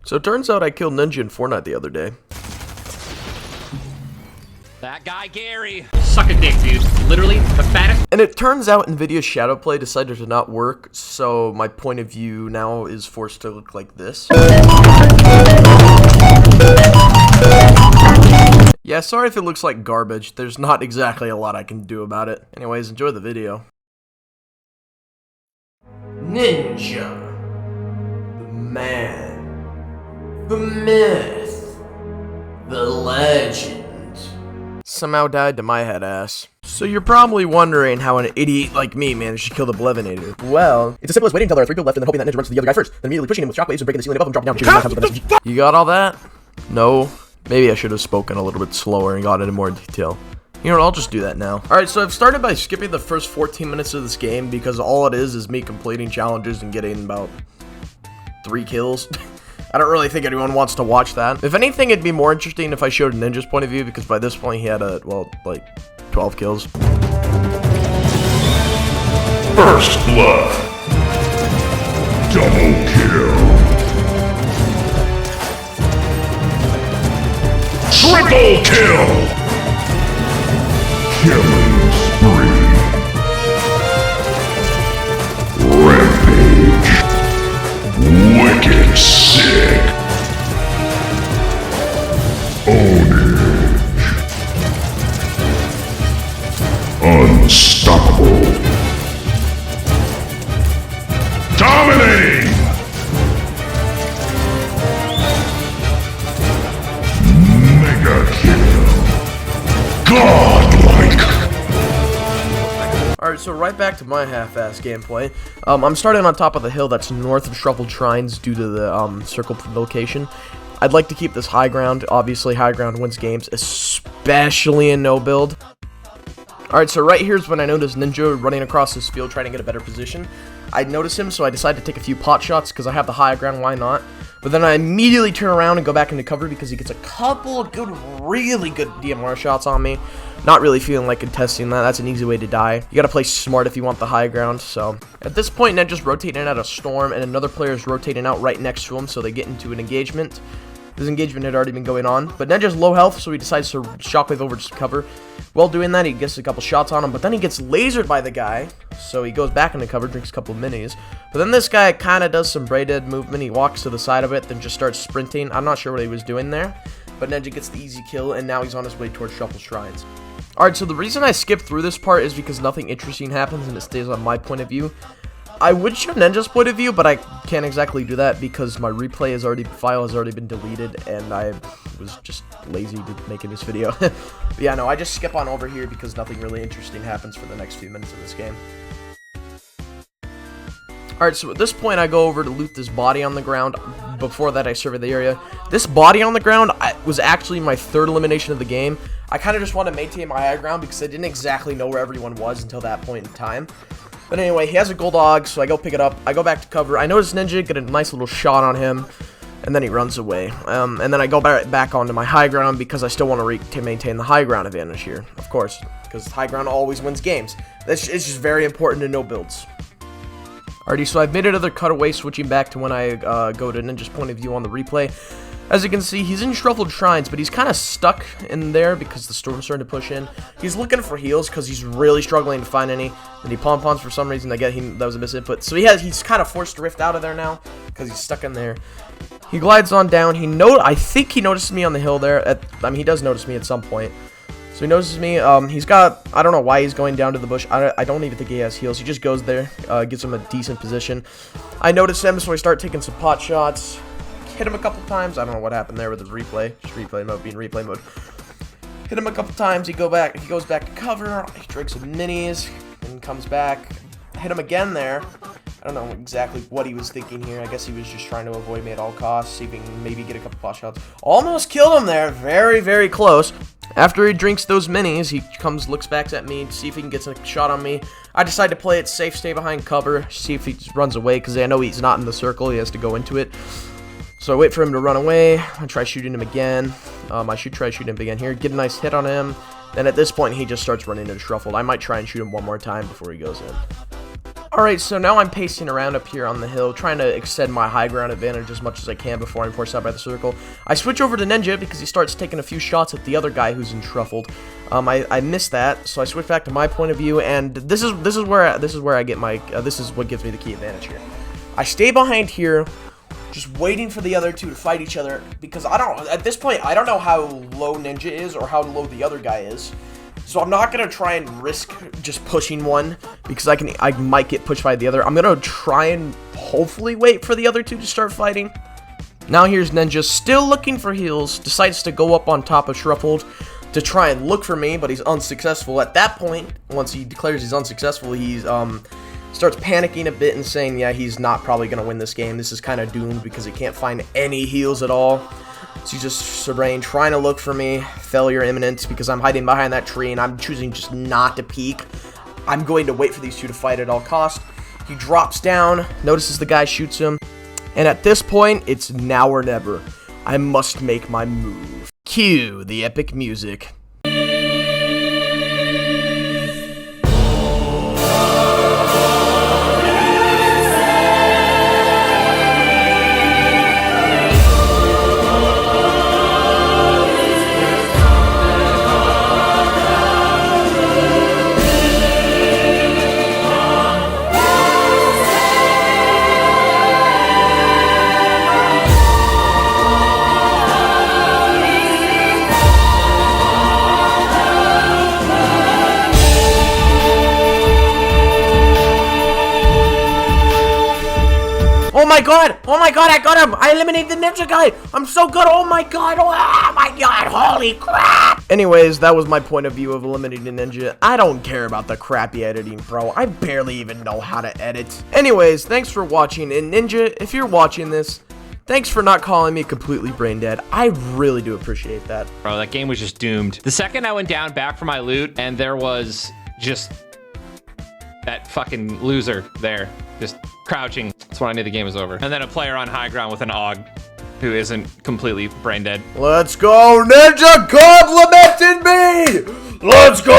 So it turns out I killed Ninja in Fortnite the other day. That guy Gary. Suck a dick, dude. Literally, the fattest. And it turns out NVIDIA's shadow play decided to not work, so my point of view now is forced to look like this. Yeah, sorry if it looks like garbage. There's not exactly a lot I can do about it. Anyways, enjoy the video. Ninja. The man. The myth. The legend. Somehow died to my head ass. So you're probably wondering how an idiot like me managed to kill the Blevinator. Well, it's as simple as waiting until there are 3 people left and then hoping that Ninja runs to the other guy first, then immediately pushing him with shockwaves and breaking the ceiling above him, dropping down, shooting 9 times with the You got all that? No? Maybe I should have spoken a little bit slower and got into more detail. You know what, I'll just do that now. Alright, so I've started by skipping the first 14 minutes of this game because all it is me completing challenges and getting about 3 kills. I don't really think anyone wants to watch that. If anything, it'd be more interesting if I showed Ninja's point of view, because by this point he had well, like 12 kills. First blood. Double kill. Triple kill. Killing spree. Rampage. Wicked sick. Ownage. Unstoppable. Dominating. Mega kill. Godlike. Alright, so right back to my half-ass gameplay. I'm starting on top of the hill that's north of Shuffled Shrines due to the circle location. I'd like to keep this high ground. Obviously, high ground wins games, especially in no build. Alright, so right here's when I noticed Ninja running across this field trying to get a better position. I noticed him, so I decided to take a few pot shots because I have the high ground, why not? But then I immediately turn around and go back into cover because he gets a couple of good, really good DMR shots on me. Not really feeling like contesting that. That's an easy way to die. You gotta play smart if you want the high ground. So at this point, Ninja's rotating out a storm, and another player is rotating out right next to him, so they get into an engagement. This engagement had already been going on, but Ninja's low health, so he decides to shockwave over to cover. While doing that, he gets a couple shots on him, but then he gets lasered by the guy, so he goes back into cover, drinks a couple of minis. But then this guy kind of does some braided movement. He walks to the side of it, then just starts sprinting. I'm not sure what he was doing there, but Ninja gets the easy kill, and now he's on his way towards Shuffle Shrines. Alright, so the reason I skipped through this part is because nothing interesting happens, and it stays on my point of view. I would show Ninja's point of view, but I can't exactly do that because my replay file has already been deleted, and I was just lazy to making this video. But yeah, no, I just skip on over here because nothing really interesting happens for the next few minutes of this game. Alright, so at this point I go over to loot this body on the ground. Before that I survey the area. This body on the ground was actually my 3rd elimination of the game. I kind of just want to maintain my high ground because I didn't exactly know where everyone was until that point in time. But anyway, he has a gold dog, so I go pick it up. I go back to cover. I notice Ninja, get a nice little shot on him, and then he runs away. And then I go back onto my high ground because I still want to maintain the high ground advantage here, of course, because high ground always wins games. It's just very important to no builds. Alrighty, so I've made another cutaway, switching back to when I go to Ninja's point of view on the replay. As you can see, he's in Shuffled Shrines, but he's kind of stuck in there because the storm's starting to push in. He's looking for heals because he's really struggling to find any. And he pom-poms for some reason. I get that was a misinput. So he's kind of forced to rift out of there now because he's stuck in there. He glides on down. I think he notices me on the hill there. He does notice me at some point. So he notices me. He's got, I don't know why he's going down to the bush. I don't even think he has heals. He just goes there, gives him a decent position. I notice him, so I start taking some pot shots. Hit him a couple times. I don't know what happened there with the replay. Just replay mode being replay mode. Hit him a couple times. He goes back to cover. He drinks some minis and comes back. Hit him again there. I don't know exactly what he was thinking here. I guess he was just trying to avoid me at all costs, see if he can maybe get a couple pot shots. Almost killed him there. Very, very close. After he drinks those minis, he looks back at me to see if he can get a shot on me. I decide to play it safe, stay behind cover, see if he just runs away, because I know he's not in the circle. He has to go into it. So I wait for him to run away. I try shooting him again. I should try shooting him again here. Get a nice hit on him. Then at this point, he just starts running into Shuffled. I might try and shoot him one more time before he goes in. Alright, so now I'm pacing around up here on the hill, trying to extend my high ground advantage as much as I can before I'm forced out by the circle. I switch over to Ninja because he starts taking a few shots at the other guy who's entruffled. I missed that, so I switch back to my point of view, and this is where I get my this is what gives me the key advantage here. I stay behind here, just waiting for the other two to fight each other, because at this point I don't know how low Ninja is or how low the other guy is. So I'm not gonna try and risk just pushing one because I might get pushed by the other. I'm gonna try and hopefully wait for the other two to start fighting. Now here's Ninja, still looking for heals, decides to go up on top of Shuffled to try and look for me, but he's unsuccessful. At that point, once he declares he's unsuccessful, he's starts panicking a bit and saying, yeah, he's not probably gonna win this game. This is kind of doomed because he can't find any heals at all. So he's just surveying, trying to look for me. Failure imminent because I'm hiding behind that tree and I'm choosing just not to peek. I'm going to wait for these two to fight at all costs. He drops down, notices the guy shoots him, and at this point, it's now or never. I must make my move. Cue the epic music. Oh my god, I got him! I eliminated the ninja guy! I'm so good, oh my god, holy crap! Anyways, that was my point of view of eliminating the ninja. I don't care about the crappy editing, bro. I barely even know how to edit. Anyways, thanks for watching, and Ninja, if you're watching this, thanks for not calling me completely brain dead. I really do appreciate that. Bro, that game was just doomed. The second I went down back for my loot, and there was just that fucking loser there, just crouching. That's when I knew the game was over. And then a player on high ground with an AUG who isn't completely brain dead. Let's go, Ninja God lamented me! Let's go!